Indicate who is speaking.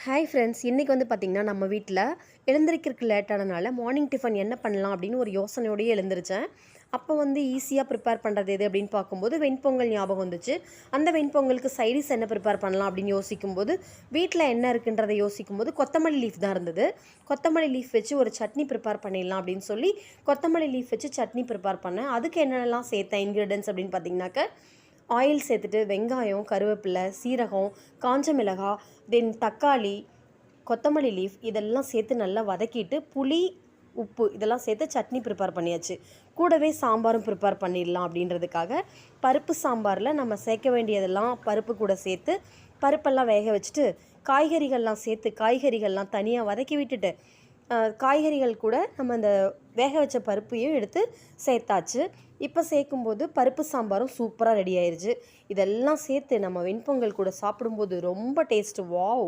Speaker 1: Hi friends, இன்றைக்கி வந்து பார்த்திங்கன்னா நம்ம வீட்டில் எழுந்திரிக்கிறதுக்கு லேட்டானனால மார்னிங் டிஃபன் என்ன பண்ணலாம் அப்படின்னு ஒரு யோசனையோடயே எழுந்திரிச்சேன். அப்போ வந்து ஈஸியாக ப்ரிப்பேர் பண்ணுறது எது அப்படின்னு பார்க்கும்போது வெண்பொங்கல் ஞாபகம் வந்துச்சு. அந்த வெண்பொங்கலுக்கு சைடிஸ் என்ன ப்ரிப்பேர் பண்ணலாம் அப்படின்னு யோசிக்கும்போது வீட்டில் என்ன இருக்குன்றதை யோசிக்கும்போது கொத்தமல்லி லீஃப் தான் இருந்தது. கொத்தமல்லி லீஃப் வச்சு ஒரு சட்னி ப்ரிப்பேர் பண்ணிடலாம் அப்படின்னு சொல்லி கொத்தமல்லி லீஃப் வச்சு சட்னி ப்ரிப்பேர் பண்ணேன். அதுக்கு என்னென்னலாம் சேர்த்தேன் இன்க்ரீடியன்ஸ் அப்படின்னு பார்த்தீங்கன்னாக்க, ஆயில் சேர்த்துட்டு வெங்காயம், கருவேப்பிலை, சீரகம், காஞ்ச மிளகாய், தென் தக்காளி, கொத்தமல்லி லீஃப் இதெல்லாம் சேர்த்து நல்லா வதக்கிட்டு புளி, உப்பு இதெல்லாம் சேர்த்து சட்னி ப்ரிப்பேர் பண்ணியாச்சு. கூடவே சாம்பாரும் ப்ரிப்பேர் பண்ணிடலாம் அப்படின்றதுக்காக பருப்பு சாம்பாரில் நம்ம சேர்க்க வேண்டியதெல்லாம் பருப்பு கூட சேர்த்து பருப்பெல்லாம் வேக வச்சுட்டு காய்கறிகள்லாம் தனியாக வதக்கி விட்டுட்டு காய்கறிகள் கூட நம்ம இந்த வேக வச்ச பருப்பையும் எடுத்து சேர்த்தாச்சு. இப்போ சேர்க்கும்போது பருப்பு சாம்பாரும் சூப்பராக ரெடி ஆயிடுச்சு. இதெல்லாம் சேர்த்து நம்ம வெண்பொங்கல் கூட சாப்பிடும்போது ரொம்ப டேஸ்ட்டு, வாவ்!